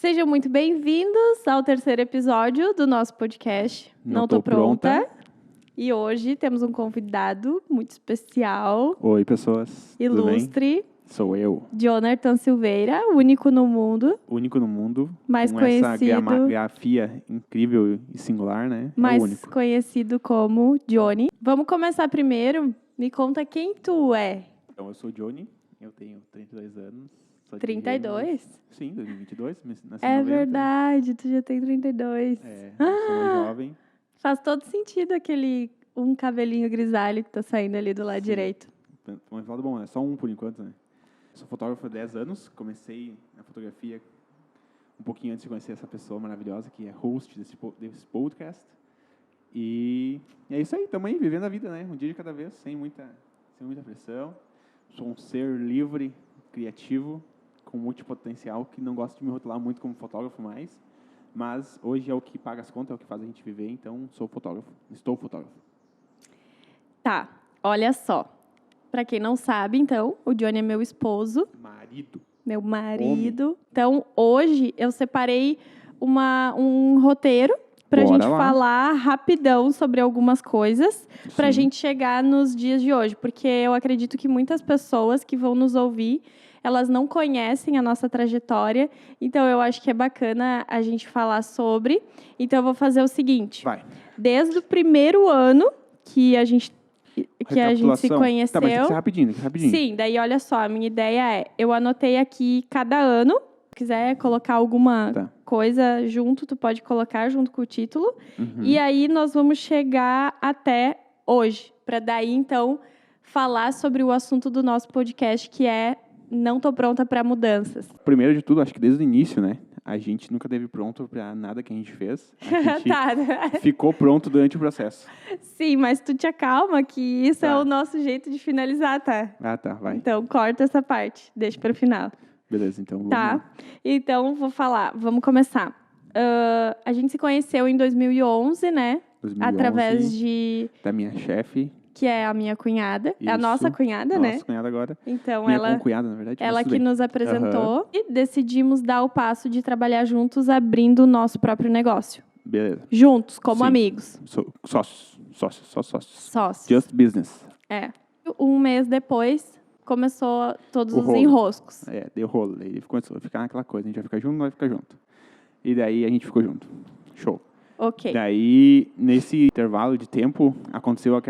Sejam muito bem-vindos ao terceiro episódio do nosso podcast Não Tô Pronta. E hoje temos um convidado muito especial. Oi, pessoas. Ilustre. Sou eu. Jonathan Silveira, único no mundo. Único no mundo. Mais com conhecido. Essa grafia incrível e singular, né? Mais é o único. conhecido como Johnny. Vamos começar primeiro. Me conta quem tu é. Então, eu sou o Johnny. Eu tenho 32 anos. 32? Sim, 2022. Nasci É 90. verdade, tu já tem 32. Eu sou mais jovem. Faz todo sentido aquele um cabelinho grisalho que tá saindo ali do lado direito. Mas fala bom, é só um por enquanto, né? Sou fotógrafo há 10 anos. Comecei na fotografia um pouquinho antes de conhecer essa pessoa maravilhosa que é host desse podcast. E é isso aí, estamos aí vivendo a vida, né? Um dia de cada vez, sem muita pressão. Sou um ser livre, criativo, com multipotencial, que não gosto de me rotular muito como fotógrafo mais. Mas hoje é o que paga as contas, é o que faz a gente viver, então sou fotógrafo, estou fotógrafo. Tá, olha só. Pra quem não sabe, então, o Johnny é meu esposo. Marido. Meu marido. Homem. Então, hoje eu separei um roteiro pra gente falar rapidão sobre algumas coisas, pra gente chegar nos dias de hoje. Porque eu acredito que muitas pessoas que vão nos ouvir, elas não conhecem a nossa trajetória. Então, eu acho que é bacana a gente falar sobre. Então, eu vou fazer o seguinte. Vai. Desde o primeiro ano que a gente se conheceu. Tá, mas tem que ser rapidinho. Sim, daí olha só, a minha ideia é, eu anotei aqui cada ano. Se quiser colocar alguma coisa junto, tu pode colocar junto com o título. Uhum. E aí nós vamos chegar até hoje, para daí então falar sobre o assunto do nosso podcast, que é Não Tô Pronta para Mudanças. Primeiro de tudo, acho que desde o início, né? A gente nunca teve pronto para nada que a gente fez. A gente ficou pronto durante o processo. Sim, mas tu te acalma que isso é o nosso jeito de finalizar, tá? Ah, tá, vai. Então, corta essa parte, deixa para o final. Beleza, então vamos. Tá, então vou falar, vamos começar. A gente se conheceu em 2011, né? 2011, através da minha chefe. Que é a minha cunhada. Isso. É a nossa cunhada, né? Nossa cunhada agora. Então, minha cunhada, na verdade. Ela que nos apresentou. E decidimos dar o passo de trabalhar juntos, abrindo o nosso próprio negócio. Beleza. Juntos, como amigos. Sócios. Just business. É. Um mês depois, começou todos os enroscos. Deu rolo. Ele começou a ficar naquela coisa. A gente vai ficar junto, não vai ficar junto. E daí a gente ficou junto. Show. Ok. Daí, nesse intervalo de tempo, aconteceu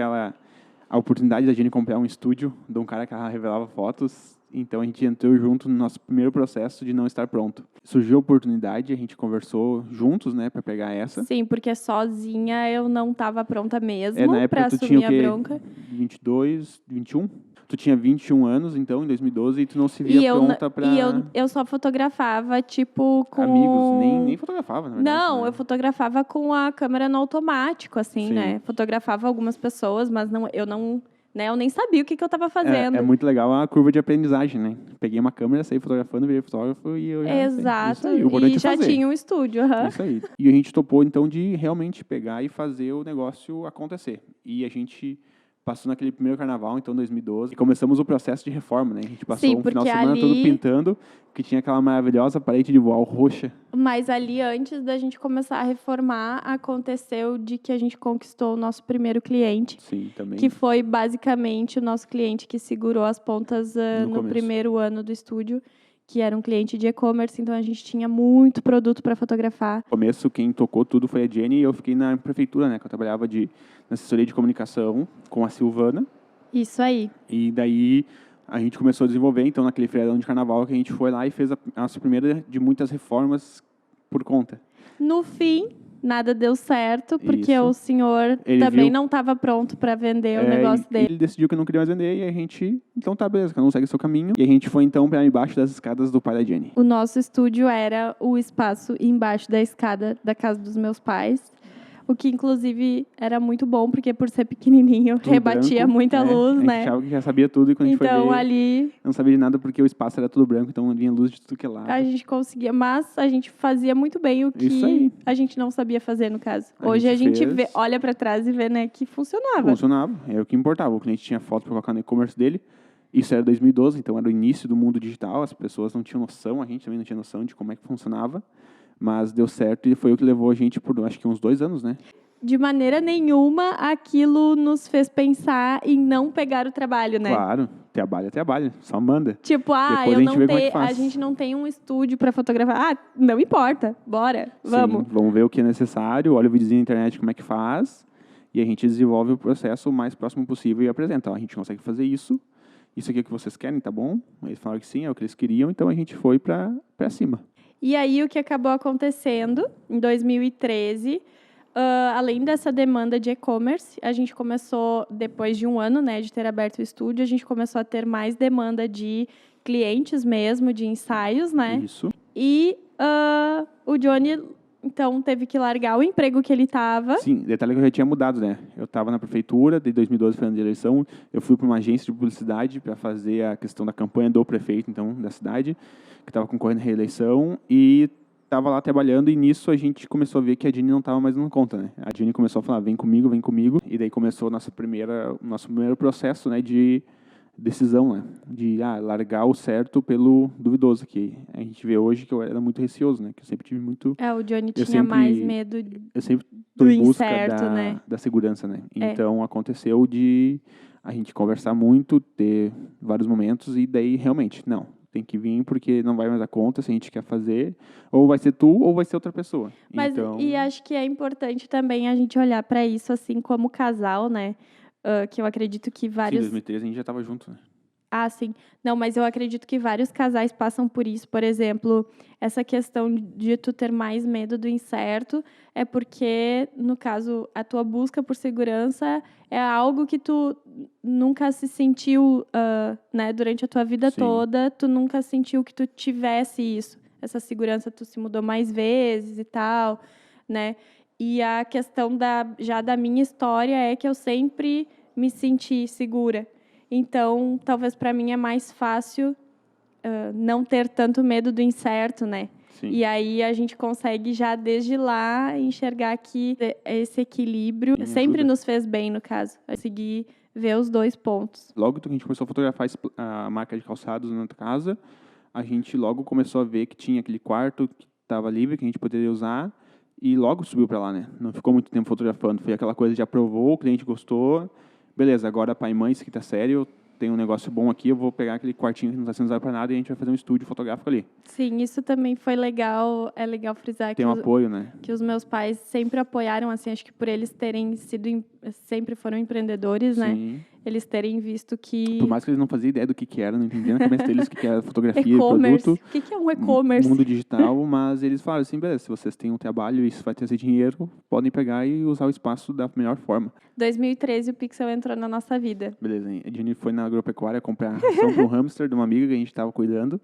a oportunidade da gente comprar um estúdio de um cara que revelava fotos. Então, a gente entrou junto no nosso primeiro processo de não estar pronto. Surgiu a oportunidade, a gente conversou juntos, né, para pegar essa. Sim, porque sozinha eu não estava pronta mesmo na época, para assumir a bronca. 22, 21? Tu tinha 21 anos, então, em 2012, e tu não se via pronta para... E eu só fotografava, tipo, com... Amigos, nem fotografava, na verdade. Não, né? Eu fotografava com a câmera no automático, assim, né? Fotografava algumas pessoas, mas eu nem sabia o que eu estava fazendo. É muito legal a curva de aprendizagem, né? Peguei uma câmera, saí fotografando, virei fotógrafo e eu já... Exato, Isso aí, e já tinha um estúdio. Isso aí. E a gente topou, então, de realmente pegar e fazer o negócio acontecer. E a gente... passou naquele primeiro carnaval, então, 2012, e começamos o processo de reforma, né? A gente passou um final de semana todo pintando, que tinha aquela maravilhosa parede de voal roxa. Mas ali, antes da gente começar a reformar, aconteceu de que a gente conquistou o nosso primeiro cliente. Sim, também. Que foi, basicamente, o nosso cliente que segurou as pontas no primeiro ano do estúdio, que era um cliente de e-commerce, então a gente tinha muito produto para fotografar. No começo, quem tocou tudo foi a Jenny, e eu fiquei na prefeitura, né? Que eu trabalhava na assessoria de comunicação com a Silvana. Isso aí. E daí a gente começou a desenvolver, então, naquele feriadão de carnaval, que a gente foi lá e fez a nossa primeira de muitas reformas por conta. No fim, nada deu certo, porque o senhor também não estava pronto para vender o negócio dele. Ele decidiu que não queria mais vender, e a gente... Então tá, beleza, cada um segue o seu caminho. E a gente foi, então, para embaixo das escadas do pai da Jenny. O nosso estúdio era o espaço embaixo da escada da casa dos meus pais. O que, inclusive, era muito bom, porque por ser pequenininho, tudo rebatia branco, muita luz, né? A gente achava que já sabia tudo, e quando a gente foi ver... Então, ali... não sabia de nada, porque o espaço era tudo branco, então vinha luz de tudo que é lado. A gente conseguia, mas a gente fazia muito bem o que a gente não sabia fazer, no caso. Hoje a gente olha para trás e vê, né, que funcionava. Funcionava, é o que importava. O cliente tinha foto para colocar no e-commerce dele, Isso era 2012, então era o início do mundo digital, as pessoas não tinham noção, a gente também não tinha noção de como é que funcionava, mas deu certo e foi o que levou a gente por, acho que uns 2 anos, né? De maneira nenhuma, aquilo nos fez pensar em não pegar o trabalho, né? Claro, trabalha, só manda. Tipo, a gente não tem um estúdio para fotografar. Ah, não importa, bora, vamos. Sim, vamos ver o que é necessário, olha o videozinho na internet como é que faz, e a gente desenvolve o processo o mais próximo possível e apresenta. Ó, a gente consegue fazer isso aqui é o que vocês querem, tá bom? Eles falaram que sim, é o que eles queriam, então a gente foi para cima. E aí, o que acabou acontecendo, em 2013... além dessa demanda de e-commerce, a gente começou, depois de um ano, né, de ter aberto o estúdio, a gente começou a ter mais demanda de clientes mesmo, de ensaios, né? Isso. E o Johnny, então, teve que largar o emprego que ele estava. Sim, detalhe que eu já tinha mudado, né? Eu estava na prefeitura, de 2012 foi ano de eleição, eu fui para uma agência de publicidade para fazer a questão da campanha do prefeito, então, da cidade, que estava concorrendo à reeleição, e estava lá trabalhando, e nisso a gente começou a ver que a Jenny não estava mais dando conta, né? A Jenny começou a falar, vem comigo, e daí começou o nosso primeiro processo, né, de decisão, né? De largar o certo pelo duvidoso, que a gente vê hoje que eu era muito receoso, né? Que eu sempre tive muito... O Johnny tinha mais medo eu sempre estou em busca incerto, né? da segurança, né? Então, aconteceu de a gente conversar muito, ter vários momentos, e daí, realmente, não. Tem que vir porque não vai mais dar conta se a gente quer fazer. Ou vai ser tu ou vai ser outra pessoa. Mas, então... E acho que é importante também a gente olhar para isso assim como casal, né? Que eu acredito que vários... Sim, em 2013 a gente já estava junto, né? Ah, sim. Não, mas eu acredito que vários casais passam por isso. Por exemplo, essa questão de tu ter mais medo do incerto é porque, no caso, a tua busca por segurança é algo que tu nunca se sentiu, né, durante a tua vida toda, tu nunca sentiu que tu tivesse isso. Essa segurança, tu se mudou mais vezes e tal, né? E a questão já da minha história é que eu sempre me senti segura. Então, talvez para mim é mais fácil não ter tanto medo do incerto, né? Sim. E aí a gente consegue já desde lá enxergar que esse equilíbrio sempre nos fez bem, no caso. Conseguir ver os dois pontos. Logo que a gente começou a fotografar a marca de calçados na casa, a gente logo começou a ver que tinha aquele quarto que estava livre, que a gente poderia usar, e logo subiu para lá, né? Não ficou muito tempo fotografando. Foi aquela coisa de aprovou, o cliente gostou. Beleza, agora pai e mãe, isso aqui tá sério, tem um negócio bom aqui, eu vou pegar aquele quartinho que não está sendo usado para nada e a gente vai fazer um estúdio fotográfico ali. Sim, isso também foi legal, é legal frisar tem apoio, né? Que os meus pais sempre apoiaram, assim, acho que por eles terem sempre foram empreendedores, Sim. né? Eles terem visto que... Por mais que eles não faziam ideia do que era, não entendiam na cabeça deles o que era fotografia, e-commerce. produto. O que é um e-commerce? Mundo digital, mas eles falaram assim, beleza, se vocês têm um trabalho e isso vai trazer dinheiro, podem pegar e usar o espaço da melhor forma. 2013 o Pixel entrou na nossa vida. Beleza, a Jenny foi na agropecuária comprar ração para um hamster de uma amiga que a gente estava cuidando.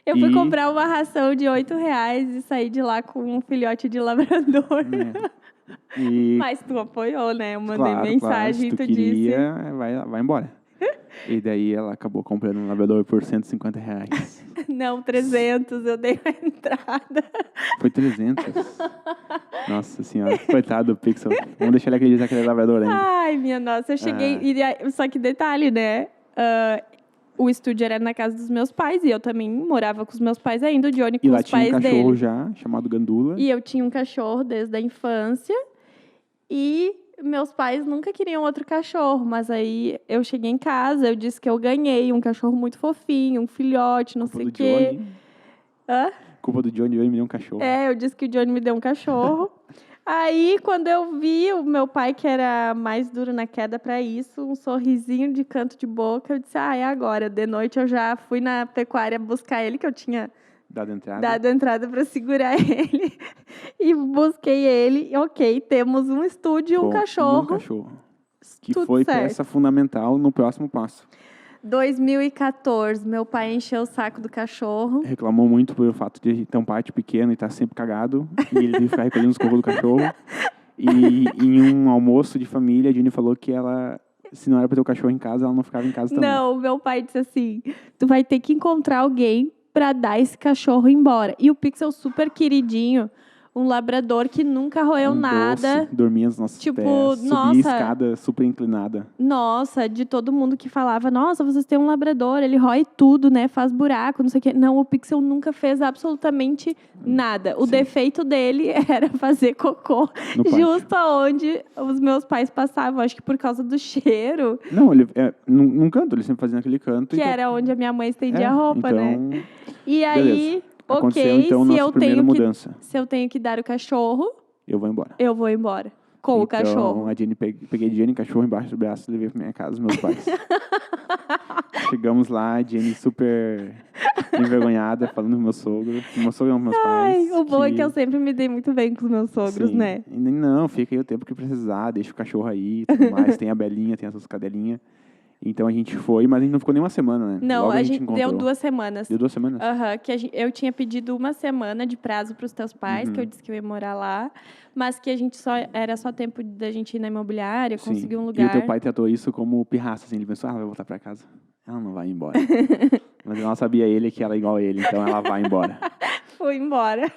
Eu fui comprar uma ração de R$8 e saí de lá com um filhote de labrador. Mas tu apoiou, né? Eu mandei mensagem e tu queria, disse... vai embora. E daí ela acabou comprando um labrador por R$150. Não, 300, eu dei uma entrada. Foi 300? Nossa senhora, coitado do Pixel. Vamos deixar ele acreditar que ele é labrador ainda. Ai, minha nossa, eu cheguei... Só que detalhe, né? O estúdio era na casa dos meus pais e eu também morava com os meus pais ainda, o Johnny com os pais dele. E lá tinha um cachorro já, chamado Gandula. E eu tinha um cachorro desde a infância e meus pais nunca queriam outro cachorro, mas aí eu cheguei em casa, eu disse que eu ganhei um cachorro muito fofinho, um filhote, não sei o quê. Culpa do Johnny, ele me deu um cachorro. Eu disse que o Johnny me deu um cachorro. Aí, quando eu vi o meu pai, que era mais duro na queda para isso, um sorrisinho de canto de boca, eu disse, é agora. De noite eu já fui na pecuária buscar ele, que eu tinha dado entrada para segurar ele. E busquei ele. E, ok, temos um estúdio e um cachorro. Que foi peça fundamental no próximo passo. 2014, meu pai encheu o saco do cachorro. Reclamou muito pelo fato de ter um pátio pequeno e estar sempre cagado. E ele teve que ficar recolhendo os cocô do cachorro. E em um almoço de família, a Jenny falou que ela, se não era para ter o cachorro em casa, ela não ficava em casa também. Não, meu pai disse assim, tu vai ter que encontrar alguém para dar esse cachorro embora. E o Pixel super queridinho. um labrador que nunca roeu nada. Doce, dormia nos nossos Tipo, pés, nossa. subia a escada super inclinada. Nossa, de todo mundo que falava, nossa, vocês têm um labrador, ele rói tudo, né? Faz buraco, não sei o quê. Não, o Pixel nunca fez absolutamente nada. O defeito dele era fazer cocô justo aonde os meus pais passavam. Acho que por causa do cheiro. Não, ele num canto, ele sempre fazia naquele canto. Que era onde a minha mãe estendia a roupa, então, né? E aí, beleza. Aconteceu, então, nossa primeira mudança. Se eu tenho que dar o cachorro, eu vou embora. Eu vou embora. Com o cachorro. Então, peguei a Jenny, cachorro embaixo do braço e levei pra minha casa, meus pais. Chegamos lá, a Jenny super envergonhada, falando com meu sogro. Meu sogro é um dos meus pais. O bom é que eu sempre me dei muito bem com os meus sogros, sim. né? E não, fica aí o tempo que precisar, deixa o cachorro aí, tudo mais. Tem a Belinha, tem as suas cadelinhas. Então a gente foi, mas a gente não ficou nem uma semana, né? Não, Logo a gente encontrou. deu 2 semanas. Deu 2 semanas? Aham, eu tinha pedido 1 semana de prazo para os teus pais, que eu disse que eu ia morar lá, mas que a gente era só tempo da gente ir na imobiliária, conseguir um lugar. E o teu pai tratou isso como pirraça, assim, ele pensou, vai voltar para casa. Ela não vai embora. Mas eu não sabia ele que ela é igual a ele, então ela vai embora. Fui embora.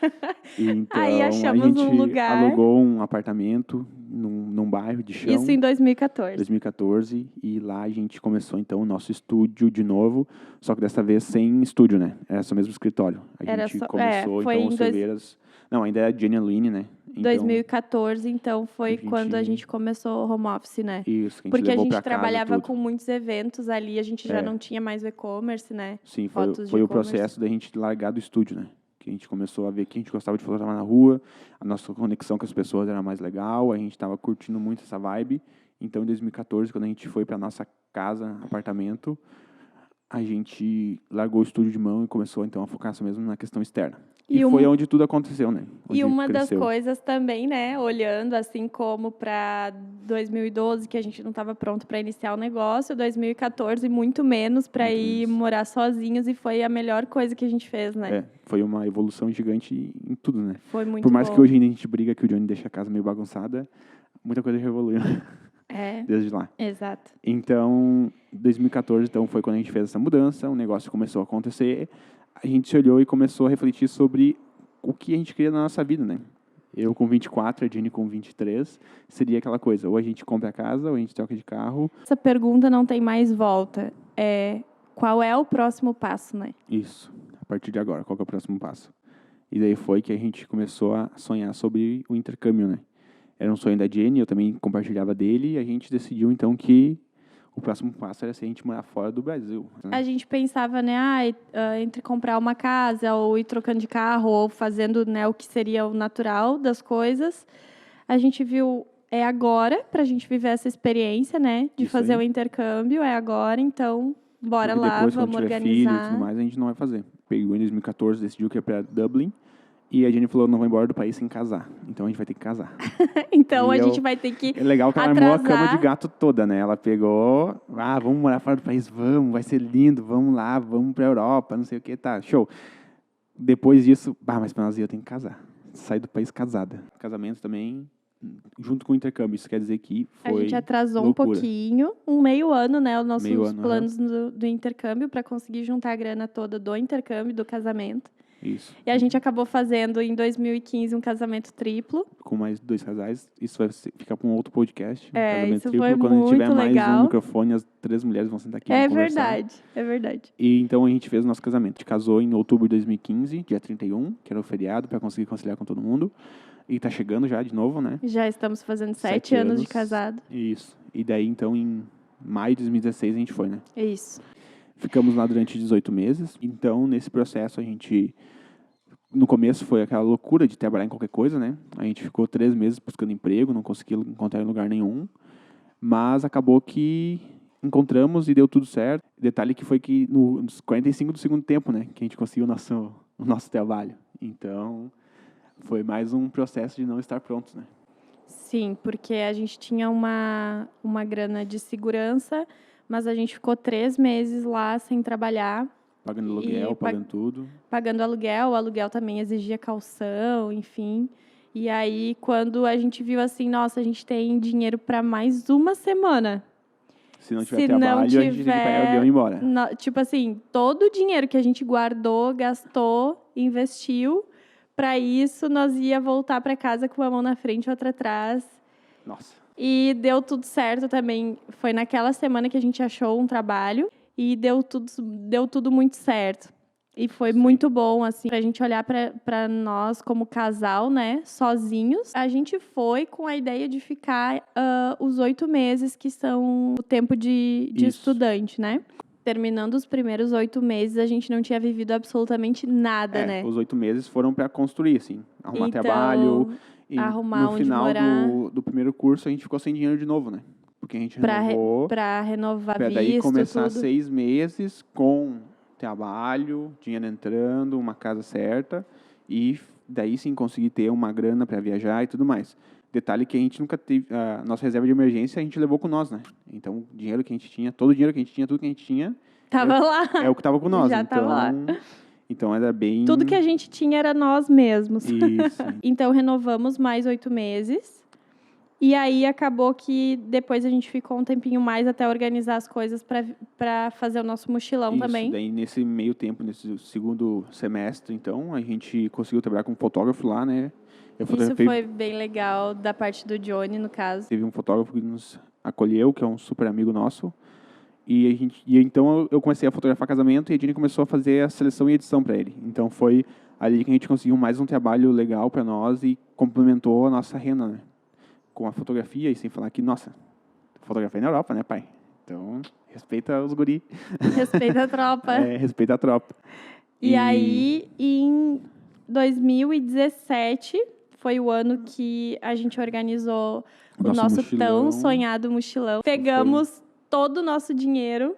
Então, aí achamos a gente um lugar. Alugou um apartamento num bairro de chão. Isso em 2014. 2014. E lá a gente começou, então, o nosso estúdio de novo. Só que dessa vez sem estúdio, né? Era só mesmo escritório. A gente começou, foi então, os Silveiras... Não, ainda era Jenny Luine, né? Então, 2014, então, foi quando a gente começou o home office, né? Isso, que a gente Porque a levou gente pra trabalhava casa, com muitos eventos ali, a gente já não tinha mais o e-commerce, né? Sim, foi o processo da gente largar do estúdio, né? Que a gente começou a ver que a gente gostava de fotografar na rua, a nossa conexão com as pessoas era mais legal, a gente estava curtindo muito essa vibe. Então, em 2014, quando a gente foi para nossa casa, apartamento, a gente largou o estúdio de mão e começou, então, a focar só mesmo na questão externa. E foi onde tudo aconteceu, né? E uma das coisas também, né, olhando assim como para 2012, que a gente não estava pronto para iniciar o negócio, 2014 muito menos para ir morar sozinhos, e foi a melhor coisa que a gente fez, né? Foi uma evolução gigante em tudo, né? Foi muito Por mais bom. que hoje ainda a gente briga que o Johnny deixa a casa meio bagunçada, muita coisa já evoluiu. Desde lá. Exato. Então, 2014 então, foi quando a gente fez essa mudança, o negócio começou a acontecer, a gente se olhou e começou a refletir sobre o que a gente queria na nossa vida, né? Eu com 24, a Jenny com 23, seria aquela coisa, ou a gente compra a casa, ou a gente troca de carro. Essa pergunta não tem mais volta. Qual é o próximo passo, né? Isso, a partir de agora, qual que é o próximo passo? E daí foi que a gente começou a sonhar sobre o intercâmbio, né? Era um sonho da Jenny, eu também compartilhava dele, e a gente decidiu, então, que o próximo passo era se a gente morar fora do Brasil. Né? A gente pensava, né, entre comprar uma casa, ou ir trocando de carro, ou fazendo, né, o que seria o natural das coisas. A gente viu, agora, para a gente viver essa experiência, né, de fazer o intercâmbio, agora, então, bora porque lá, depois, vamos quando organizar. Tiver filho e tudo mais, a gente não vai fazer. Pegou em 2014, decidiu que ia para Dublin, e a Jenny falou, não vai embora do país sem casar. Então, a gente vai ter que casar. Então, a gente vai ter que É legal que ela armou a cama de gato toda, né? Ela pegou, vamos morar fora do país, vamos, vai ser lindo, vamos lá, vamos pra Europa, não sei o que, tá, show. Depois disso, mas pra nós eu tenho que casar. Sair do país casada. Casamento também, junto com o intercâmbio, isso quer dizer que foi A gente atrasou loucura. um pouquinho, meio ano, né, os nossos planos uhum. do intercâmbio, para conseguir juntar a grana toda do intercâmbio, do casamento. Isso. E a gente acabou fazendo, em 2015, um casamento triplo. Com mais 2 casais. Isso vai ficar para um outro podcast. Casamento isso triplo. Foi quando a gente tiver legal. mais um microfone, as 3 mulheres vão sentar aqui e conversar. É verdade. E então a gente fez o nosso casamento. A gente casou em outubro de 2015, dia 31, que era o feriado, para conseguir conciliar com todo mundo. E tá chegando já de novo, né? Já estamos fazendo 7 anos de casado. Isso. E daí, então, em maio de 2016, a gente foi, né? Isso. Ficamos lá durante 18 meses. Então, nesse processo, a gente... No começo foi aquela loucura de trabalhar em qualquer coisa, né? A gente ficou 3 meses buscando emprego, não conseguia encontrar em lugar nenhum. Mas acabou que encontramos e deu tudo certo. Detalhe que foi que nos 45 do segundo tempo, né? Que a gente conseguiu o nosso trabalho. Então, foi mais um processo de não estar prontos, né? Sim, porque a gente tinha uma grana de segurança, mas a gente ficou 3 meses lá sem trabalhar. Pagando aluguel, pagando tudo. Pagando aluguel, o aluguel também exigia caução, enfim. E aí, quando a gente viu assim, nossa, a gente tem dinheiro para mais 1 semana. Se não tiver trabalho, a gente tem que pegar o avião e ir embora. Tipo assim, todo o dinheiro que a gente guardou, gastou, investiu para isso, nós ia voltar para casa com uma mão na frente e outra atrás. Nossa. E deu tudo certo também. Foi naquela semana que a gente achou um trabalho e deu tudo muito certo. E foi muito bom, assim, pra gente olhar pra nós como casal, né, sozinhos. A gente foi com a ideia de ficar os 8 meses, que são o tempo de estudante, né? Terminando os primeiros 8 meses, a gente não tinha vivido absolutamente nada, né? Os 8 meses foram para construir, assim, arrumar Então, trabalho. E arrumar no onde final morar. do primeiro curso, a gente ficou sem dinheiro de novo, né? Porque a gente renovou. Pra renovar Para daí visto, começar tudo. 6 meses com trabalho, dinheiro entrando, uma casa certa. E daí sim conseguir ter uma grana para viajar e tudo mais. Detalhe que a gente nunca teve, a nossa reserva de emergência a gente levou com nós, né? Então, o dinheiro que a gente tinha, todo o dinheiro que a gente tinha, tudo que a gente tinha, Tava lá. é o que estava com nós. Já então, tava lá. Então, era bem... Tudo que a gente tinha era nós mesmos. Isso. Então, renovamos mais 8 meses. E aí, acabou que depois a gente ficou um tempinho mais até organizar as coisas para fazer o nosso mochilão Isso, também. Daí, nesse meio tempo, nesse segundo semestre, então, a gente conseguiu trabalhar com um fotógrafo lá, né? Isso foi bem legal, da parte do Johnny, no caso. Teve um fotógrafo que nos acolheu, que é um super amigo nosso. E então eu comecei a fotografar casamento e a Jenny começou a fazer a seleção e edição para ele. Então foi ali que a gente conseguiu mais um trabalho legal para nós e complementou a nossa renda, né? Com a fotografia, e sem falar que, nossa, fotografei na Europa, né, pai? Então, respeita os guri. Respeita a tropa. Respeita a tropa. E aí, em 2017, foi o ano que a gente organizou o nosso tão sonhado mochilão. Pegamos todo o nosso dinheiro,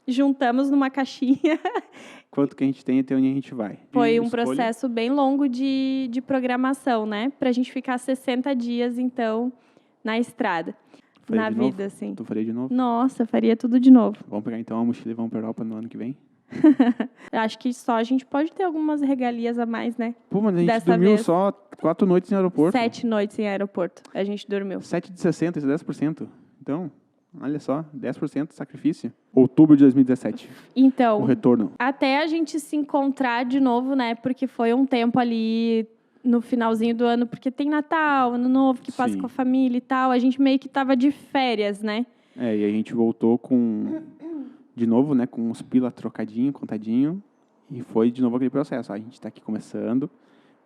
juntamos numa caixinha. Quanto que a gente tem até onde a gente vai. Foi um processo bem longo de programação, né? Pra gente ficar 60 dias, então, na estrada. Na vida, assim. Tu faria de novo? Nossa, faria tudo de novo. Vamos pegar, então, a mochila e vamos pra Europa no ano que vem? Acho que só a gente pode ter algumas regalias a mais, né? Pô, mas a gente dormiu só 4 noites em aeroporto. 7 noites em aeroporto. A gente dormiu. 7 de 60, isso é 10%. Então, olha só, 10% de sacrifício. Outubro de 2017. Então, o retorno. Até a gente se encontrar de novo, né? Porque foi um tempo ali no finalzinho do ano, porque tem Natal, Ano Novo, que passa com a família e tal. A gente meio que tava de férias, né? E a gente voltou de novo, né? Com uns pila trocadinho, contadinho. E foi de novo aquele processo. A gente tá aqui começando,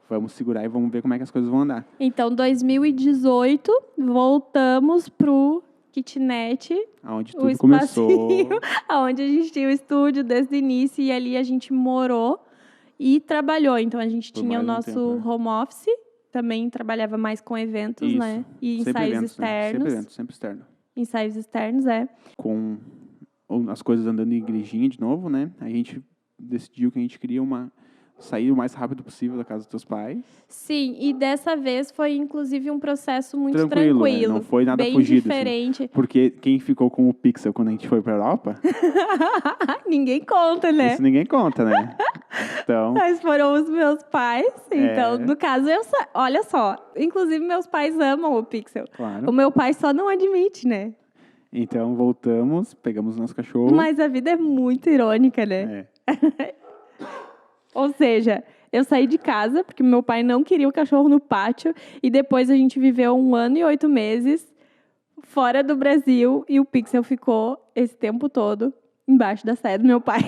vamos segurar e vamos ver como é que as coisas vão andar. Então, 2018, voltamos pro kitnet, onde tudo começou. Onde a gente tinha o estúdio desde o início e ali a gente morou e trabalhou. Então, a gente tinha o nosso home office, também trabalhava mais com eventos, né? E ensaios externos. Sempre eventos, sempre externo. Ensaios externos, Com as coisas andando em igrejinha de novo, né? A gente decidiu que a gente queria sair o mais rápido possível da casa dos teus pais. Sim, e dessa vez foi, inclusive, um processo muito tranquilo. Né? Não foi nada bem fugido. Diferente. Assim. Porque quem ficou com o Pixel quando a gente foi para a Europa... Ninguém conta, né? Isso ninguém conta, né? Então... Mas foram os meus pais. Então, no caso, olha só. Inclusive, meus pais amam o Pixel. Claro. O meu pai só não admite, né? Então, voltamos, pegamos o nosso cachorro. Mas a vida é muito irônica, né? Ou seja, eu saí de casa porque meu pai não queria o cachorro no pátio e depois a gente viveu 1 ano e 8 meses fora do Brasil e o Pixel ficou esse tempo todo embaixo da saia do meu pai.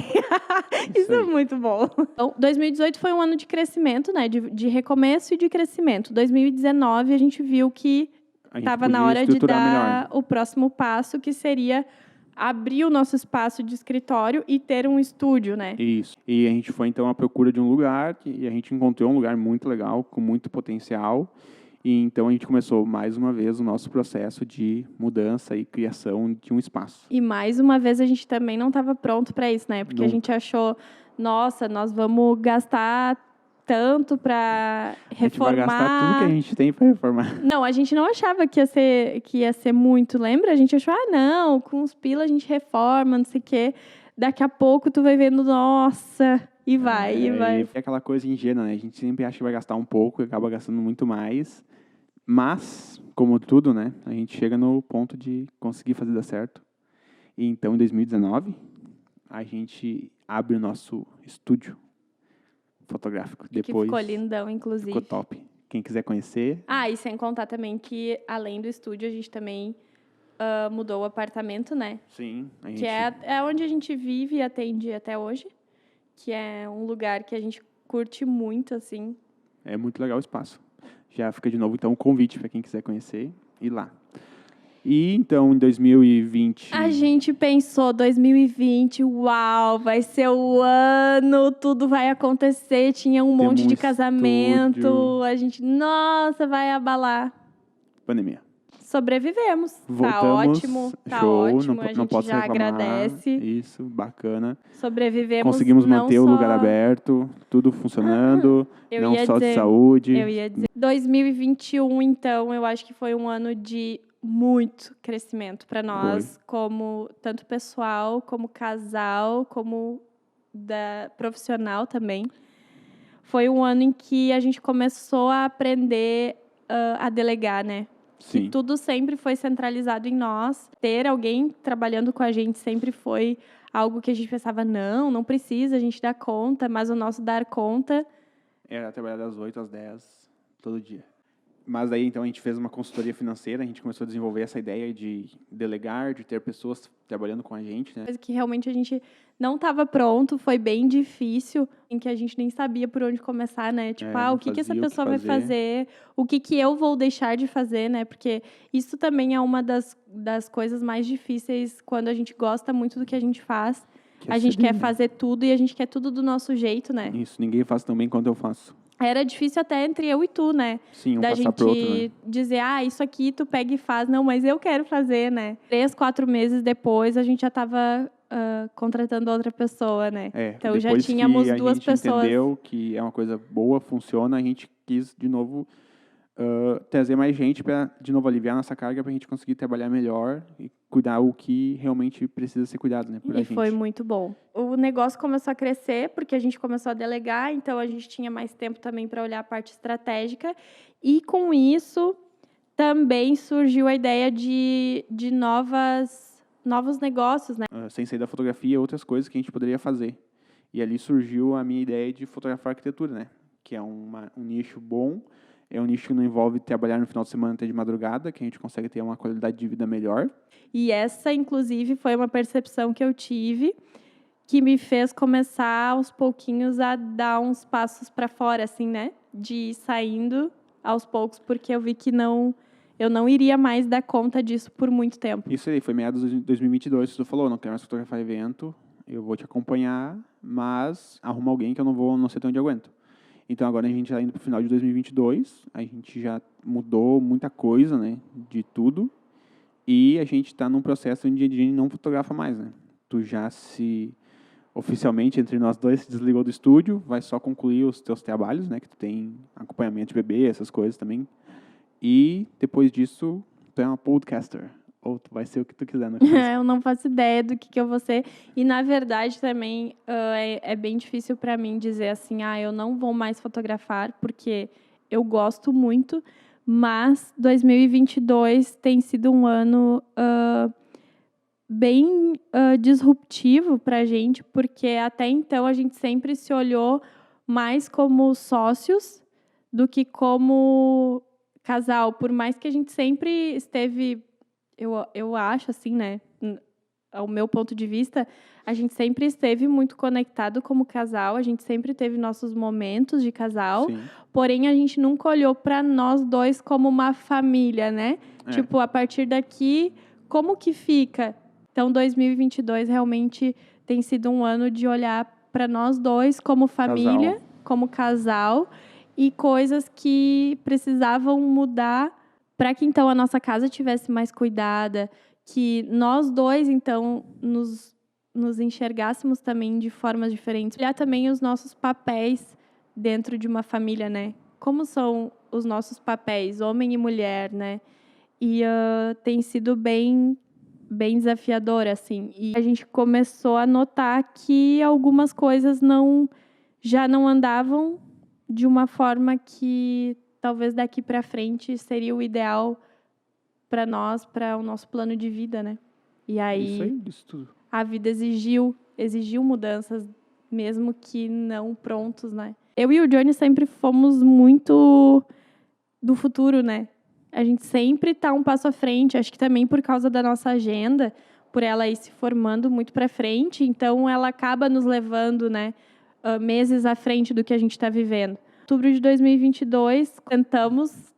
Isso é muito bom. Então, 2018 foi um ano de crescimento, né? De recomeço e de crescimento. 2019 a gente viu que estava na hora de dar o próximo passo, que seria abrir o nosso espaço de escritório e ter um estúdio, né? Isso. E a gente foi, então, à procura de um lugar e a gente encontrou um lugar muito legal, com muito potencial. E então a gente começou, mais uma vez, o nosso processo de mudança e criação de um espaço. E, mais uma vez, a gente também não estava pronto para isso, né? Porque a gente achou, nossa, nós vamos gastar tanto para reformar. A gente vai gastar tudo que a gente tem para reformar. Não, a gente não achava que ia ser muito, lembra? A gente achou, não, com os pila a gente reforma, não sei o quê. Daqui a pouco tu vai vendo, nossa, e vai. E é aquela coisa ingênua, né? A gente sempre acha que vai gastar um pouco e acaba gastando muito mais. Mas, como tudo, né? A gente chega no ponto de conseguir fazer dar certo. E então, em 2019, a gente abre o nosso estúdio fotográfico. Que Depois ficou lindão, inclusive. ficou top. Quem quiser conhecer... E sem contar também que, além do estúdio, a gente também mudou o apartamento, né? Sim. Que é onde a gente vive e atende até hoje. Que é um lugar que a gente curte muito, assim. É muito legal o espaço. Já fica de novo, então, o convite para quem quiser conhecer, ir lá. E, então, em 2020... A gente pensou, 2020, uau, vai ser o ano, tudo vai acontecer. Tinha um monte de casamento. Estúdio. A gente, nossa, vai abalar. Pandemia. Sobrevivemos. Voltamos. Tá Show, ótimo. A não gente posso já reclamar. Agradece. Isso, bacana. Sobrevivemos. Conseguimos manter não o só... lugar aberto, tudo funcionando, não só de saúde. Eu ia dizer. 2021, então, eu acho que foi um ano de muito crescimento para nós, como tanto pessoal, como casal, como profissional também. Foi um ano em que a gente começou a aprender a delegar, né? Sim. Que tudo sempre foi centralizado em nós. Ter alguém trabalhando com a gente sempre foi algo que a gente pensava, não precisa, a gente dá conta, mas o nosso dar conta... Era trabalhar das 8 às 10, todo dia. Mas aí, então, a gente fez uma consultoria financeira, a gente começou a desenvolver essa ideia de delegar, de ter pessoas trabalhando com a gente, né? Coisa que realmente a gente não estava pronto, foi bem difícil, em que a gente nem sabia por onde começar, né? Tipo, o que essa pessoa vai fazer, o que eu vou deixar de fazer, né? Porque isso também é uma das coisas mais difíceis quando a gente gosta muito do que a gente faz. A gente quer fazer tudo e a gente quer tudo do nosso jeito, né? Isso, ninguém faz tão bem quanto eu faço. Era difícil até entre eu e tu, né? Sim, da passar gente pro outro, né? dizer, isso aqui tu pega e faz. Não, mas eu quero fazer, né? 3, 4 meses depois, a gente já estava contratando outra pessoa, né? Então já tínhamos duas pessoas. A gente entendeu que é uma coisa boa, funciona, a gente quis, de novo, trazer mais gente para, de novo, aliviar nossa carga para a gente conseguir trabalhar melhor e cuidar o que realmente precisa ser cuidado, né? E foi muito bom. O negócio começou a crescer porque a gente começou a delegar, então a gente tinha mais tempo também para olhar a parte estratégica. E com isso também surgiu a ideia de novos negócios, né? Sem sair da fotografia, outras coisas que a gente poderia fazer. E ali surgiu a minha ideia de fotografar arquitetura, né? Que é um nicho bom. É um nicho que não envolve trabalhar no final de semana até de madrugada, que a gente consegue ter uma qualidade de vida melhor. E essa, inclusive, foi uma percepção que eu tive, que me fez começar, aos pouquinhos, a dar uns passos para fora, assim, né? De ir saindo aos poucos, porque eu vi que eu não iria mais dar conta disso por muito tempo. Isso aí, foi meados de 2022, você falou, não quero mais fotografar evento, eu vou te acompanhar, mas arruma alguém que eu não sei até onde eu aguento. Então, agora a gente já indo para o final de 2022, a gente já mudou muita coisa, né, de tudo, e a gente está num processo onde a gente não fotografa mais, né. Tu já oficialmente, entre nós dois, se desligou do estúdio, vai só concluir os teus trabalhos, né, que tu tem acompanhamento de bebê, essas coisas também, e depois disso, tu é uma podcaster. Ou tu vai ser o que tu quiser. Eu não faço ideia do que eu vou ser. E, na verdade, também é bem difícil para mim dizer assim, eu não vou mais fotografar, porque eu gosto muito, mas 2022 tem sido um ano bem disruptivo para a gente, porque até então a gente sempre se olhou mais como sócios do que como casal. Por mais que a gente sempre esteve... Eu acho, assim, né? Ao meu ponto de vista, a gente sempre esteve muito conectado como casal, a gente sempre teve nossos momentos de casal, Sim. Porém, a gente nunca olhou para nós dois como uma família, né? Tipo, a partir daqui, como que fica? Então, 2022 realmente tem sido um ano de olhar para nós dois como família, como casal, e coisas que precisavam mudar para que, então, a nossa casa tivesse mais cuidada, que nós dois, então, nos enxergássemos também de formas diferentes. Olhar também os nossos papéis dentro de uma família, né? Como são os nossos papéis, homem e mulher, né? E tem sido bem desafiador, assim. E a gente começou a notar que algumas coisas já não andavam de uma forma que talvez daqui para frente seria o ideal para nós, para o nosso plano de vida, né? E aí isso tudo. A vida exigiu mudanças, mesmo que não prontos, né? Eu e o Johnny sempre fomos muito do futuro, né? A gente sempre tá um passo à frente. Acho que também por causa da nossa agenda, por ela ir se formando muito para frente, então ela acaba nos levando, né, meses à frente do que a gente está vivendo. Em outubro de 2022, tentamos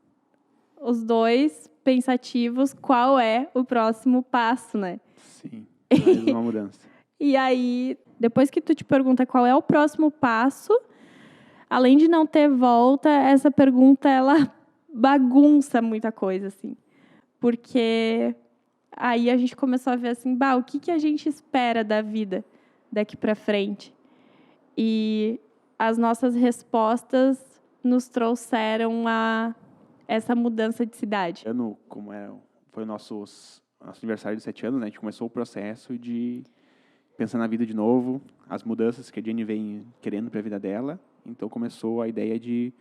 os dois pensativos qual é o próximo passo, né? Sim, mais uma mudança. E aí, depois que tu te pergunta qual é o próximo passo, além de não ter volta, essa pergunta, ela bagunça muita coisa, assim. Porque aí a gente começou a ver assim, o que a gente espera da vida daqui para frente? E as nossas respostas nos trouxeram a essa mudança de cidade. Foi o nosso aniversário de 7 anos, né? A gente começou o processo de pensar na vida de novo, as mudanças que a Jenny vem querendo para a vida dela. Então começou a ideia de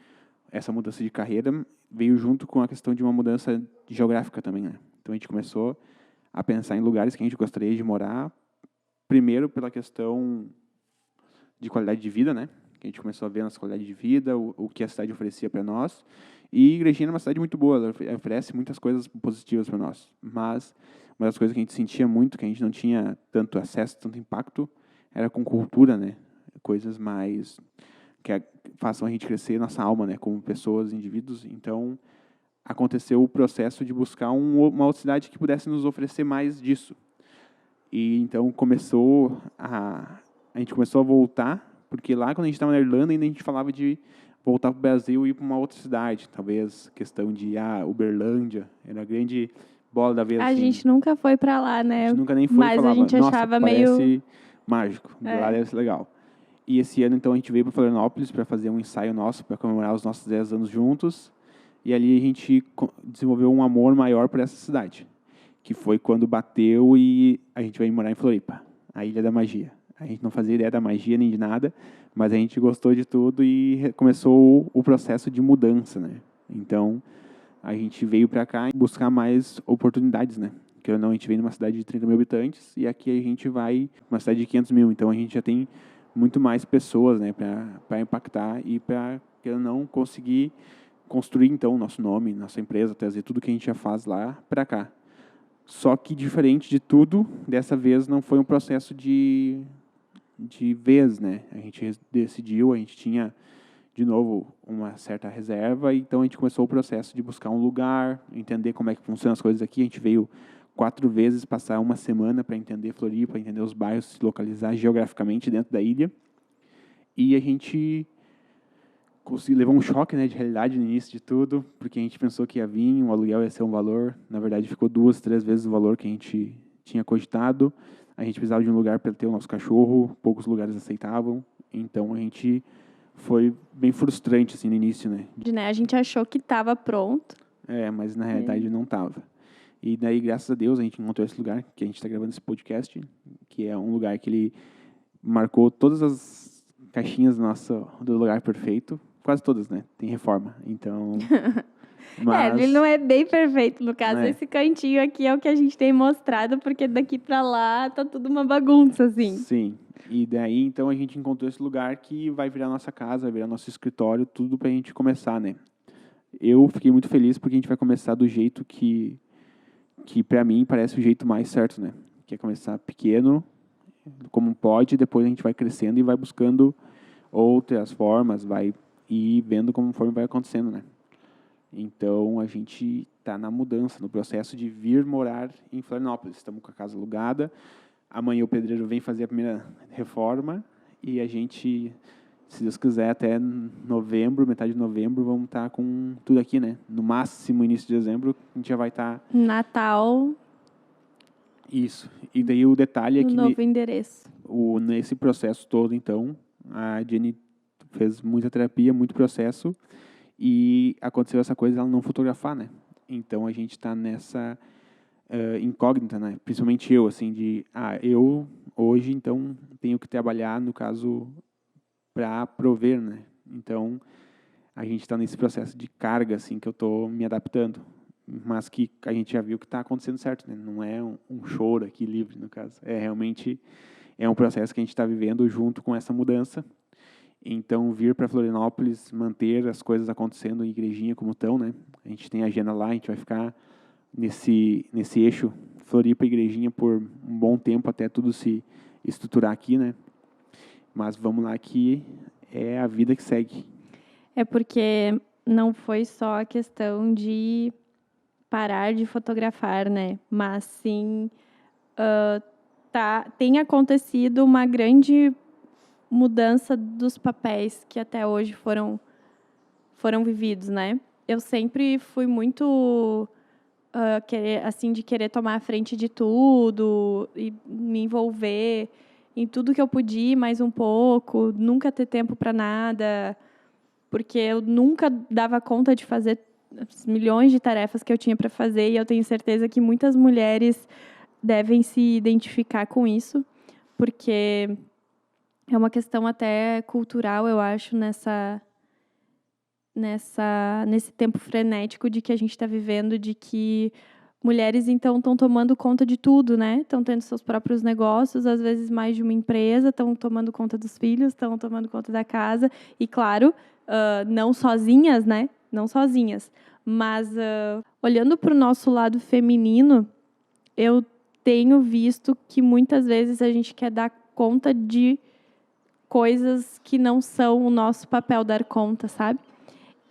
essa mudança de carreira, veio junto com a questão de uma mudança geográfica também, né? Então a gente começou a pensar em lugares que a gente gostaria de morar, primeiro pela questão de qualidade de vida, né? Que a gente começou a ver a nossa qualidade de vida, o que a cidade oferecia para nós. E Igrejinha é uma cidade muito boa, ela oferece muitas coisas positivas para nós. Mas uma das coisas que a gente sentia muito, que a gente não tinha tanto acesso, tanto impacto, era com cultura, né? Coisas mais que façam a gente crescer nossa alma, né? Como pessoas, indivíduos. Então, aconteceu o processo de buscar uma outra cidade que pudesse nos oferecer mais disso. E então a gente começou a voltar, porque lá quando a gente estava na Irlanda ainda a gente falava de voltar para o Brasil e ir para uma outra cidade, talvez questão de Uberlândia, era a grande bola da vez. A gente nunca foi para lá, né? A gente nunca nem foi, mas falava, a gente achava parece meio mágico, lá deve ser legal. E esse ano então a gente veio para Florianópolis para fazer um ensaio nosso, para comemorar os nossos 10 anos juntos, e ali a gente desenvolveu um amor maior por essa cidade, que foi quando bateu e a gente veio morar em Floripa, a Ilha da Magia. A gente não fazia ideia da magia nem de nada, mas a gente gostou de tudo e começou o processo de mudança, né? Então, a gente veio para cá buscar mais oportunidades, né? Porque não, a gente veio numa cidade de 30 mil habitantes e aqui a gente vai uma cidade de 500 mil. Então, a gente já tem muito mais pessoas, né, para impactar e para não conseguir construir, então, nosso nome, nossa empresa, trazer tudo que a gente já faz lá para cá. Só que, diferente de tudo, dessa vez não foi um processo de vez, né? A gente decidiu, a gente tinha, de novo, uma certa reserva, então a gente começou o processo de buscar um lugar, entender como é que funcionam as coisas aqui. A gente veio 4 vezes passar uma semana para entender Floripa, entender os bairros, se localizar geograficamente dentro da ilha. E a gente levou um choque, né, de realidade no início de tudo, porque a gente pensou que ia vir, o aluguel ia ser um valor, na verdade ficou 2, 3 vezes o valor que a gente tinha cogitado. A gente precisava de um lugar para ter o nosso cachorro, poucos lugares aceitavam, então a gente foi bem frustrante assim no início, né? A gente achou que estava pronto. Mas na realidade não estava. E daí, graças a Deus, a gente encontrou esse lugar, que a gente está gravando esse podcast, que é um lugar que ele marcou todas as caixinhas do lugar perfeito, quase todas, né? Tem reforma, então... Mas... ele não é bem perfeito, no caso. Esse cantinho aqui é o que a gente tem mostrado, porque daqui para lá tá tudo uma bagunça, assim. Sim. E daí, então, a gente encontrou esse lugar que vai virar nossa casa, vai virar nosso escritório, tudo pra gente começar, né? Eu fiquei muito feliz porque a gente vai começar do jeito que para mim parece o jeito mais certo, né? Que é começar pequeno, como pode, depois a gente vai crescendo e vai buscando outras formas, vai ir vendo conforme vai acontecendo, né? Então, a gente está na mudança, no processo de vir morar em Florianópolis. Estamos com a casa alugada. Amanhã o pedreiro vem fazer a primeira reforma e a gente, se Deus quiser, até novembro, metade de novembro, vamos estar com tudo aqui, né? No máximo, início de dezembro, a gente já vai estar... Natal. Isso. E daí o detalhe é que... no novo endereço. Nesse processo todo, então, a Jenny fez muita terapia, muito processo, e aconteceu essa coisa de ela não fotografar, né? Então, a gente está nessa incógnita, né? Principalmente eu, assim, eu hoje, então, tenho que trabalhar, no caso, para prover, né? Então, a gente está nesse processo de carga, assim, que eu estou me adaptando, mas que a gente já viu que está acontecendo certo, né? Não é um choro aqui livre, no caso. Realmente um processo que a gente está vivendo junto com essa mudança. Então, vir para Florianópolis, manter as coisas acontecendo em Igrejinha como estão, né? A gente tem a agenda lá, a gente vai ficar nesse eixo Floripa e Igrejinha por um bom tempo até tudo se estruturar aqui, né? Mas vamos lá que é a vida que segue. É porque não foi só a questão de parar de fotografar, né? Mas sim, tem acontecido uma grande mudança dos papéis que até hoje foram vividos, né? Eu sempre fui muito de querer tomar a frente de tudo e me envolver em tudo que eu podia, mais um pouco, nunca ter tempo para nada, porque eu nunca dava conta de fazer as milhões de tarefas que eu tinha para fazer, e eu tenho certeza que muitas mulheres devem se identificar com isso, porque é uma questão até cultural, eu acho, nesse tempo frenético de que a gente está vivendo, de que mulheres, então, estão tomando conta de tudo, né? Estão tendo seus próprios negócios, às vezes mais de uma empresa, estão tomando conta dos filhos, estão tomando conta da casa. E, claro, não sozinhas, né? Não sozinhas. Mas, olhando para o nosso lado feminino, eu tenho visto que muitas vezes a gente quer dar conta de coisas que não são o nosso papel dar conta, sabe?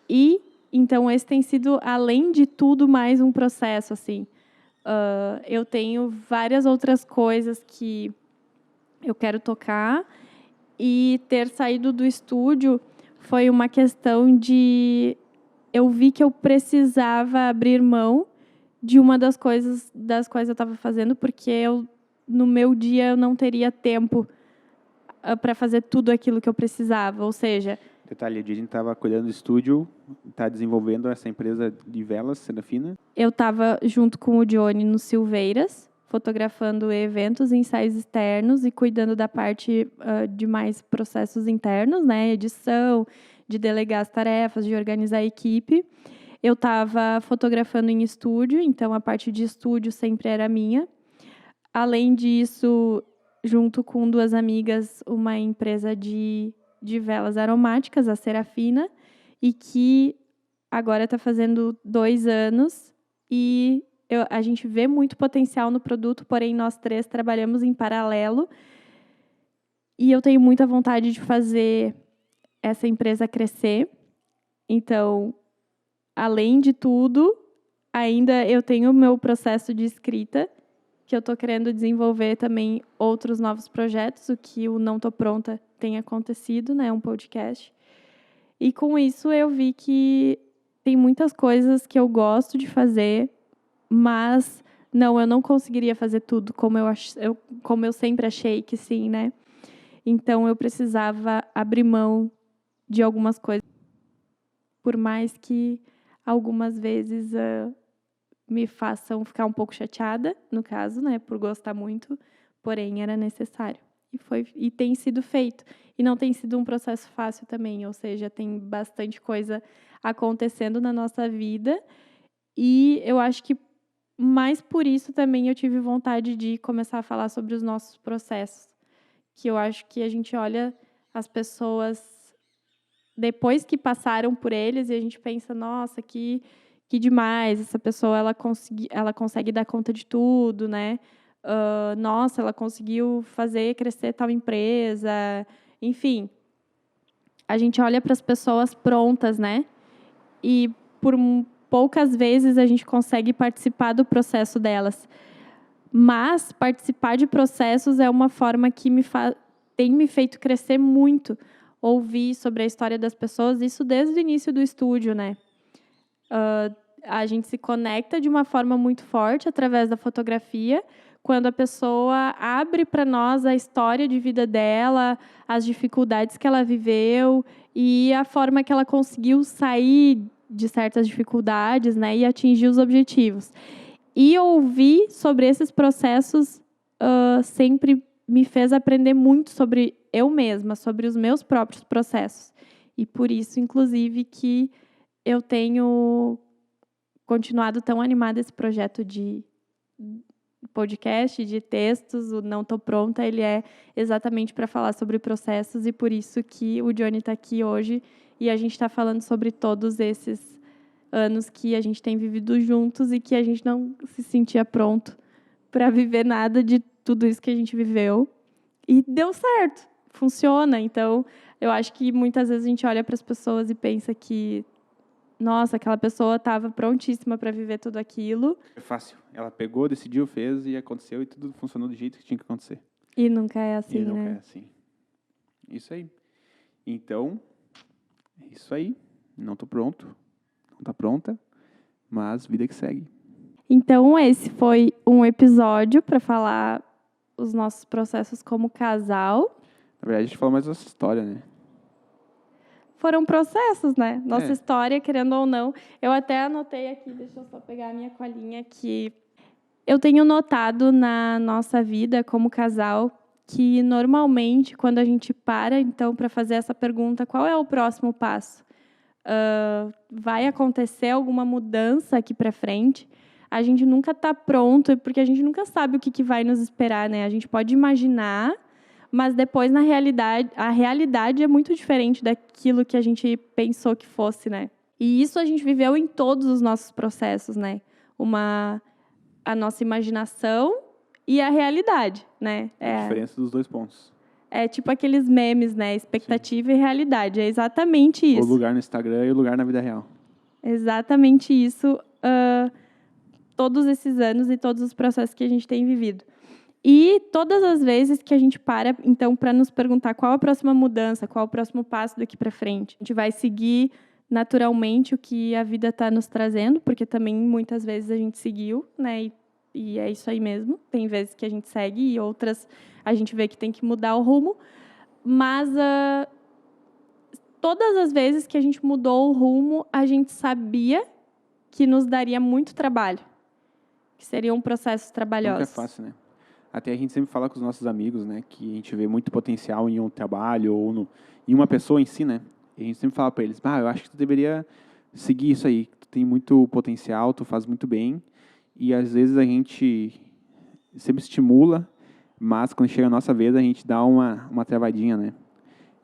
E, então, esse tem sido, além de tudo, mais um processo, assim. Eu tenho várias outras coisas que eu quero tocar, e ter saído do estúdio foi uma questão de... Eu vi que eu precisava abrir mão de uma das coisas das quais eu estava fazendo, porque no meu dia eu não teria tempo para fazer tudo aquilo que eu precisava, ou seja... Detalhe, a gente estava cuidando do estúdio, está desenvolvendo essa empresa de velas, Serafina. Eu estava junto com o Johnny no Silveiras, fotografando eventos e ensaios externos e cuidando da parte de mais processos internos, né? Edição, de delegar as tarefas, de organizar a equipe. Eu estava fotografando em estúdio, então a parte de estúdio sempre era minha. Além disso, junto com 2 amigas, uma empresa de velas aromáticas, a Serafina, e que agora está fazendo 2 anos, e a gente vê muito potencial no produto, porém nós 3 trabalhamos em paralelo, e eu tenho muita vontade de fazer essa empresa crescer. Então, além de tudo, ainda eu tenho o meu processo de escrita, que eu estou querendo desenvolver também outros novos projetos, o que o Não Tô Pronta tem acontecido, né? Um podcast. E com isso eu vi que tem muitas coisas que eu gosto de fazer, mas eu não conseguiria fazer tudo como eu sempre achei que sim, né? Então eu precisava abrir mão de algumas coisas, por mais que algumas vezes me façam ficar um pouco chateada, no caso, né, por gostar muito, porém era necessário. E tem sido feito. E não tem sido um processo fácil também, ou seja, tem bastante coisa acontecendo na nossa vida, e eu acho que mais por isso também eu tive vontade de começar a falar sobre os nossos processos, que eu acho que a gente olha as pessoas depois que passaram por eles e a gente pensa, nossa, que demais, essa pessoa ela consegue dar conta de tudo, né? Nossa, ela conseguiu fazer crescer tal empresa, enfim. A gente olha para as pessoas prontas, né? E por poucas vezes a gente consegue participar do processo delas. Mas participar de processos é uma forma que tem me feito crescer muito. Ouvir sobre a história das pessoas, isso desde o início do estúdio, né? A gente se conecta de uma forma muito forte através da fotografia, quando a pessoa abre para nós a história de vida dela, as dificuldades que ela viveu e a forma que ela conseguiu sair de certas dificuldades, né, e atingir os objetivos. E ouvir sobre esses processos sempre me fez aprender muito sobre eu mesma, sobre os meus próprios processos. E por isso, inclusive, que eu tenho continuado tão animada esse projeto de podcast de textos, o Não Tô Pronta, ele é exatamente para falar sobre processos e por isso que o Johnny está aqui hoje e a gente está falando sobre todos esses anos que a gente tem vivido juntos e que a gente não se sentia pronto para viver nada de tudo isso que a gente viveu. E deu certo, funciona. Então, eu acho que muitas vezes a gente olha para as pessoas e pensa que, nossa, aquela pessoa estava prontíssima para viver tudo aquilo. É fácil. Ela pegou, decidiu, fez e aconteceu e tudo funcionou do jeito que tinha que acontecer. E nunca é assim, e nunca né? é assim. Isso aí. Então, é isso aí. Não tô pronto. Não tá pronta, mas vida que segue. Então, esse foi um episódio para falar os nossos processos como casal. Na verdade, a gente falou mais nossa história, né? Foram processos, né? Nossa história, querendo ou não. Eu até anotei aqui, deixa eu só pegar a minha colinha, que eu tenho notado na nossa vida como casal que, normalmente, quando a gente para, então, para fazer essa pergunta, qual é o próximo passo? Vai acontecer alguma mudança aqui para frente? A gente nunca está pronto, porque a gente nunca sabe o que vai nos esperar, né? A gente pode imaginar, mas depois, na realidade, a realidade é muito diferente daquilo que a gente pensou que fosse, né? E isso a gente viveu em todos os nossos processos, né? A nossa imaginação e a realidade, né? A diferença dos dois pontos. É tipo aqueles memes, né? Expectativa e realidade. É exatamente isso. O lugar no Instagram e o lugar na vida real. Exatamente isso. Todos esses anos e todos os processos que a gente tem vivido. E todas as vezes que a gente para, então, para nos perguntar qual a próxima mudança, qual o próximo passo daqui para frente, a gente vai seguir naturalmente o que a vida está nos trazendo, porque também muitas vezes a gente seguiu, né? E é isso aí mesmo. Tem vezes que a gente segue e outras a gente vê que tem que mudar o rumo. Mas todas as vezes que a gente mudou o rumo, a gente sabia que nos daria muito trabalho, que seriam processos trabalhosos. Nunca é fácil, né? Até a gente sempre fala com os nossos amigos, né, que a gente vê muito potencial em um trabalho ou em uma pessoa em si, né? E a gente sempre fala para eles, eu acho que tu deveria seguir isso aí, tu tem muito potencial, tu faz muito bem. E às vezes a gente sempre estimula, mas quando chega a nossa vez a gente dá uma travadinha, né?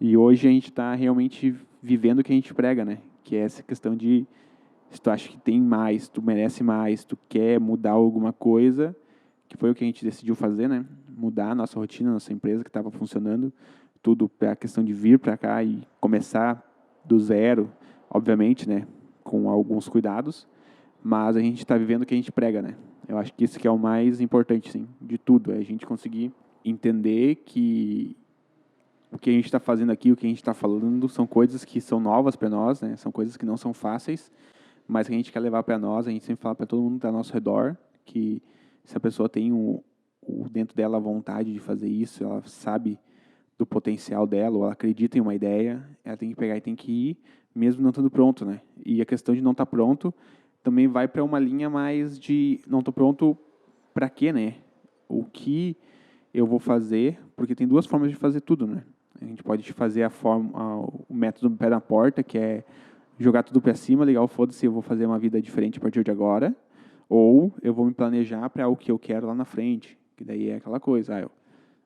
E hoje a gente está realmente vivendo o que a gente prega, né? Que é essa questão de se tu acha que tem mais, tu merece mais, tu quer mudar alguma coisa, que foi o que a gente decidiu fazer, né? Mudar a nossa rotina, a nossa empresa que estava funcionando, tudo para a questão de vir para cá e começar do zero, obviamente, né? Com alguns cuidados, mas a gente está vivendo o que a gente prega, né? Eu acho que isso que é o mais importante, sim, de tudo, é a gente conseguir entender que o que a gente está fazendo aqui, o que a gente está falando, são coisas que são novas para nós, né? São coisas que não são fáceis, mas que a gente quer levar para nós. A gente sempre fala para todo mundo que está ao nosso redor que se a pessoa tem dentro dela a vontade de fazer isso, ela sabe do potencial dela, ou ela acredita em uma ideia, ela tem que pegar e tem que ir, mesmo não estando pronto, né? E a questão de não estar pronto também vai para uma linha mais de não estou pronto para quê, né? O que eu vou fazer, porque tem duas formas de fazer tudo, né? A gente pode fazer o método do pé na porta, que é jogar tudo para cima, ligar o foda-se, eu vou fazer uma vida diferente a partir de agora, ou eu vou me planejar para o que eu quero lá na frente, que daí é aquela coisa,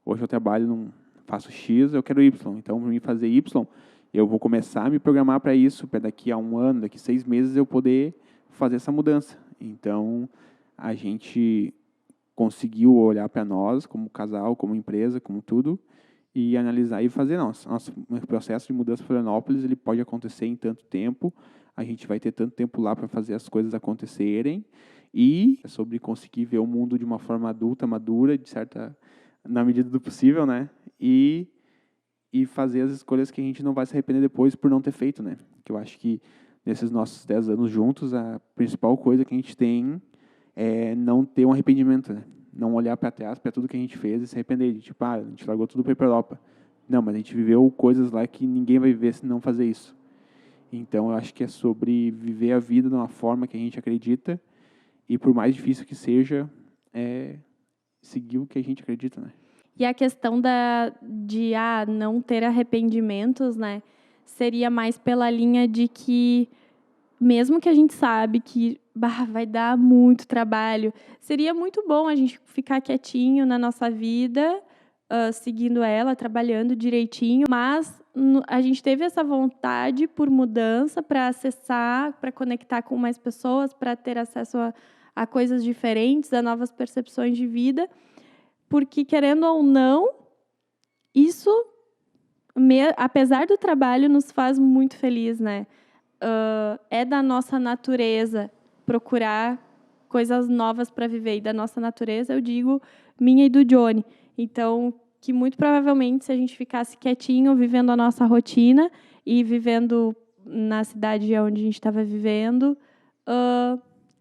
hoje eu trabalho, faço X, eu quero Y, então para mim fazer Y, eu vou começar a me programar para isso, para daqui a 1 ano, daqui a 6 meses eu poder fazer essa mudança. Então, a gente conseguiu olhar para nós, como casal, como empresa, como tudo, e analisar e fazer, nosso processo de mudança para Florianópolis, ele pode acontecer em tanto tempo, a gente vai ter tanto tempo lá para fazer as coisas acontecerem, e é sobre conseguir ver o mundo de uma forma adulta, madura, na medida do possível, né? E fazer as escolhas que a gente não vai se arrepender depois por não ter feito, né? Que eu acho que nesses nossos 10 anos juntos, a principal coisa que a gente tem é não ter um arrependimento, né? Não olhar para trás, para tudo que a gente fez e se arrepender de, a gente largou tudo para ir para a Europa. Não, mas a gente viveu coisas lá que ninguém vai viver se não fazer isso. Então, eu acho que é sobre viver a vida de uma forma que a gente acredita e, por mais difícil que seja, seguir o que a gente acredita, né? E a questão de não ter arrependimentos, né, seria mais pela linha de que, mesmo que a gente sabe que vai dar muito trabalho. Seria muito bom a gente ficar quietinho na nossa vida, seguindo ela, trabalhando direitinho, mas a gente teve essa vontade por mudança para acessar, para conectar com mais pessoas, para ter acesso a coisas diferentes, a novas percepções de vida, porque, querendo ou não, isso, apesar do trabalho, nos faz muito feliz, né? É da nossa natureza procurar coisas novas para viver. E da nossa natureza, eu digo, minha e do Johnny. Então, que muito provavelmente, se a gente ficasse quietinho, vivendo a nossa rotina e vivendo na cidade onde a gente estava vivendo,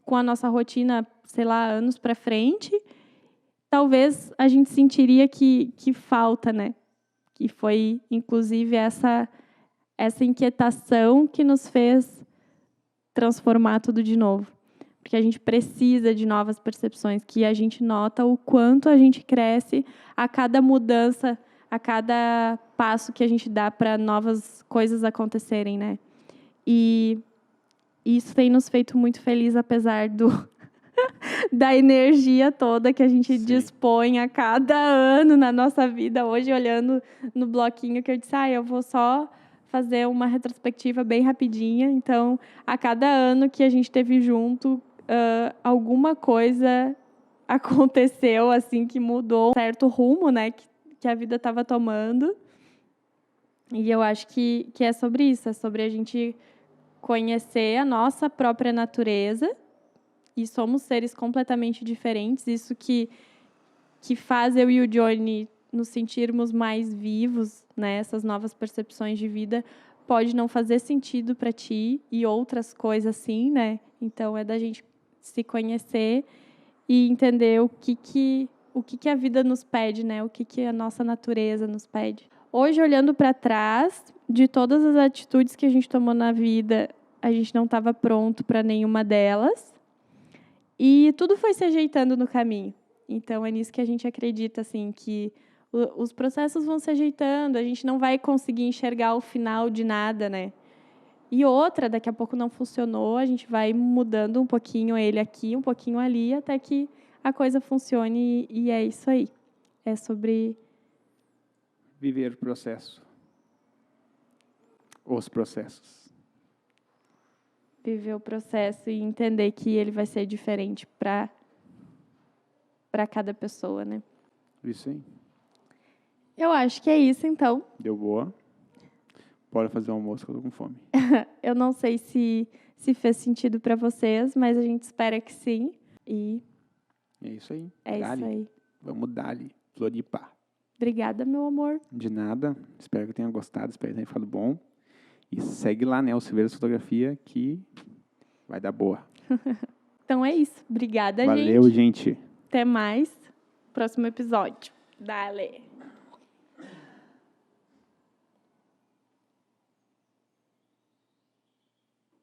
com a nossa rotina, sei lá, anos para frente, talvez a gente sentiria que falta, né? Que foi, inclusive, essa inquietação que nos fez transformar tudo de novo. Porque a gente precisa de novas percepções, que a gente nota o quanto a gente cresce a cada mudança, a cada passo que a gente dá para novas coisas acontecerem, né? E isso tem nos feito muito felizes, apesar da energia toda que a gente dispõe a cada ano na nossa vida. Hoje, olhando no bloquinho, que eu disse, eu vou só fazer uma retrospectiva bem rapidinha. Então, a cada ano que a gente teve junto, alguma coisa aconteceu, assim, que mudou um certo rumo, né, que a vida estava tomando. E eu acho que é sobre isso, é sobre a gente conhecer a nossa própria natureza. E somos seres completamente diferentes. Isso que faz eu e o Johnny nos sentirmos mais vivos, né? Essas novas percepções de vida pode não fazer sentido para ti e outras coisas assim, né? Então, é da gente se conhecer e entender o que a vida nos pede, né? O que a nossa natureza nos pede. Hoje, olhando para trás, de todas as atitudes que a gente tomou na vida, a gente não estava pronto para nenhuma delas. E tudo foi se ajeitando no caminho. Então, é nisso que a gente acredita, assim, que os processos vão se ajeitando, a gente não vai conseguir enxergar o final de nada, né? E outra, daqui a pouco não funcionou, a gente vai mudando um pouquinho ele aqui, um pouquinho ali, até que a coisa funcione, e é isso aí. É sobre viver o processo. Os processos. Viver o processo e entender que ele vai ser diferente para cada pessoa, né? Isso aí. Eu acho que é isso, então. Deu boa. Pode fazer um almoço que eu tô com fome. Eu não sei se fez sentido para vocês, mas a gente espera que sim. E é isso aí. É isso aí. Vamos dar-lhe. Floripa. Obrigada, meu amor. De nada. Espero que tenha gostado. Espero que tenha ficado bom. E segue lá, né? O Silveira Fotografia, que vai dar boa. Então é isso. Obrigada, Valeu, gente. Até mais. Próximo episódio. Dale.